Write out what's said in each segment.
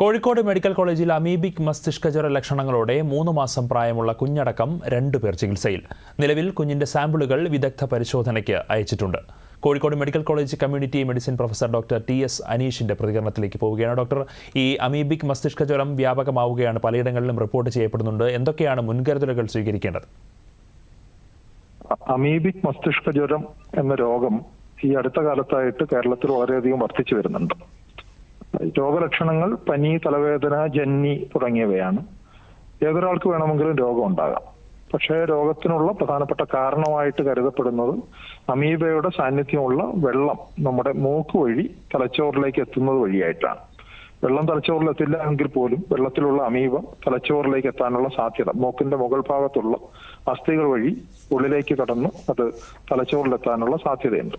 Kozhikode medical കോളേജിൽ amoebic മസ്തിഷ്കജ്വര ലക്ഷണങ്ങളോടെ 3 മാസം പ്രായമുള്ള കുഞ്ഞടക്കം 2 പേർ ചികിത്സയിൽ. നിലവിൽ കുഞ്ഞിന്റെ സാമ്പിളുകൾ വിദഗ്ധ പരിശോധനയ്ക്ക് അയച്ചിട്ടുണ്ട്. Kozhikode medical college community medicine professor doctor T S. അനീഷിന്റെ പ്രതികരണത്തിലേക്ക് പോവുകയാണ്. ഡോക്ടർ, ഈ അമീബിക് മസ്തിഷ്കജ്വരം വ്യാപകമാവുകയാണ്, പലയിടങ്ങളിലും റിപ്പോർട്ട് ചെയ്യപ്പെടുന്നുണ്ട്. എന്തൊക്കെയാണ് മുൻകരുതലുകൾ സ്വീകരിക്കേണ്ടത്? അമീബിക് മസ്തിഷ്കജ്വരം എന്ന രോഗം ഈ അടുത്ത കാലത്തായിട്ട് കേരളത്തിൽ വളരെയധികം വർദ്ധിച്ചു വരുന്നുണ്ട്. രോഗലക്ഷണങ്ങൾ പനി, തലവേദന, ജന്നി തുടങ്ങിയവയാണ്. ഏതൊരാൾക്ക് വേണമെങ്കിലും രോഗം ഉണ്ടാകാം. പക്ഷേ രോഗത്തിനുള്ള പ്രധാനപ്പെട്ട കാരണമായിട്ട് കരുതപ്പെടുന്നത് അമീബയുടെ സാന്നിധ്യമുള്ള വെള്ളം നമ്മുടെ മൂക്ക് വഴി തലച്ചോറിലേക്ക് എത്തുന്നത് വഴിയായിട്ടാണ്. വെള്ളം തലച്ചോറിലെത്തില്ല എങ്കിൽ പോലും വെള്ളത്തിലുള്ള അമീബ തലച്ചോറിലേക്ക് എത്താനുള്ള സാധ്യത മൂക്കിന്റെ മുകൾ ഭാഗത്തുള്ള അസ്ഥികൾ വഴി ഉള്ളിലേക്ക് കടന്ന് അത് തലച്ചോറിലെത്താനുള്ള സാധ്യതയുണ്ട്.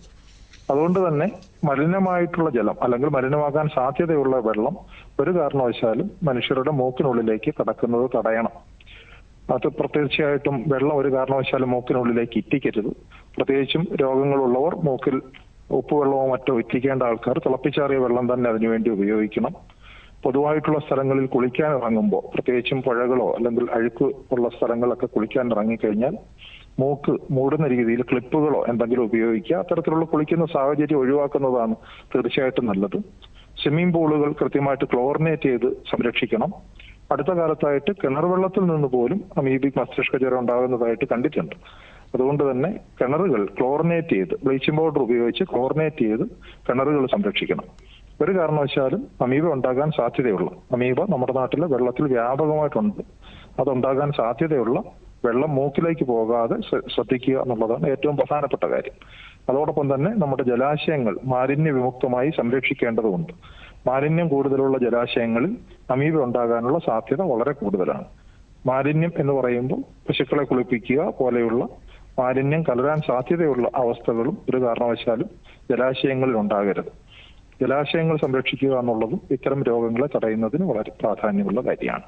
അതുകൊണ്ട് തന്നെ മലിനമായിട്ടുള്ള ജലം അല്ലെങ്കിൽ മലിനമാകാൻ സാധ്യതയുള്ള വെള്ളം ഒരു കാരണവശാലും മനുഷ്യരുടെ മൂക്കിനുള്ളിലേക്ക് കടക്കുന്നത് തടയണം. അത് തീർച്ചയായിട്ടും വെള്ളം ഒരു കാരണവശാലും മൂക്കിനുള്ളിലേക്ക് ഇറ്റിക്കരുത്. പ്രത്യേകിച്ചും രോഗങ്ങളുള്ളവർ മൂക്കിൽ ഉപ്പുവെള്ളമോ മറ്റോ ഇറ്റിക്കേണ്ട ആൾക്കാർ തിളപ്പിച്ചാറിയ വെള്ളം തന്നെ അതിനുവേണ്ടി ഉപയോഗിക്കണം. പൊതുവായിട്ടുള്ള സ്ഥലങ്ങളിൽ കുളിക്കാൻ ഇറങ്ങുമ്പോൾ, പ്രത്യേകിച്ചും പുഴകളോ അല്ലെങ്കിൽ അഴുക്ക് ഉള്ള സ്ഥലങ്ങളൊക്കെ കുളിക്കാൻ ഇറങ്ങിക്കഴിഞ്ഞാൽ മൂക്ക് മൂടുന്ന രീതിയിൽ ക്ലിപ്പുകളോ എന്തെങ്കിലും ഉപയോഗിക്കുക. അത്തരത്തിലുള്ള കുളിക്കുന്ന സാഹചര്യം ഒഴിവാക്കുന്നതാണ് തീർച്ചയായിട്ടും നല്ലത്. സ്വിമ്മിംഗ് പൂളുകൾ കൃത്യമായിട്ട് ക്ലോറിനേറ്റ് ചെയ്ത് സംരക്ഷിക്കണം. അടുത്ത കാലത്തായിട്ട് കിണർ വെള്ളത്തിൽ നിന്ന് പോലും അമീബിക് മസ്തിഷ്കജ്വരം ഉണ്ടാകുന്നതായിട്ട് കണ്ടിട്ടുണ്ട്. അതുകൊണ്ട് തന്നെ കിണറുകൾ ക്ലോറിനേറ്റ് ചെയ്ത്, ബ്ലീച്ചിങ് പൗഡർ ഉപയോഗിച്ച് ക്ലോറിനേറ്റ് ചെയ്ത് കിണറുകൾ സംരക്ഷിക്കണം. ഒരു കാരണവശാലും അമീബ ഉണ്ടാകാൻ സാധ്യതയുള്ള, അമീബ നമ്മുടെ നാട്ടിൽ വെള്ളത്തിൽ വ്യാപകമായിട്ടുണ്ട്, അതുണ്ടാകാൻ സാധ്യതയുള്ള വെള്ളം മൂക്കിലേക്ക് പോകാതെ ശ്രദ്ധിക്കുക എന്നുള്ളതാണ് ഏറ്റവും പ്രധാനപ്പെട്ട കാര്യം. അതോടൊപ്പം തന്നെ നമ്മുടെ ജലാശയങ്ങൾ മാലിന്യ വിമുക്തമായി സംരക്ഷിക്കേണ്ടതുണ്ട്. മാലിന്യം കൂടുതലുള്ള ജലാശയങ്ങളിൽ അമീബ ഉണ്ടാകാനുള്ള സാധ്യത വളരെ കൂടുതലാണ്. മാലിന്യം എന്ന് പറയുമ്പോൾ പശുക്കളെ കുളിപ്പിക്കുക പോലെയുള്ള മാലിന്യം കലരാൻ സാധ്യതയുള്ള അവസ്ഥകളും ഒരു കാരണവശാലും ജലാശയങ്ങളിൽ ഉണ്ടാകരുത്. ജലാശയങ്ങൾ സംരക്ഷിക്കുക എന്നുള്ളതും ഇത്തരം രോഗങ്ങളെ തടയുന്നതിന് വളരെ പ്രാധാന്യമുള്ള കാര്യമാണ്.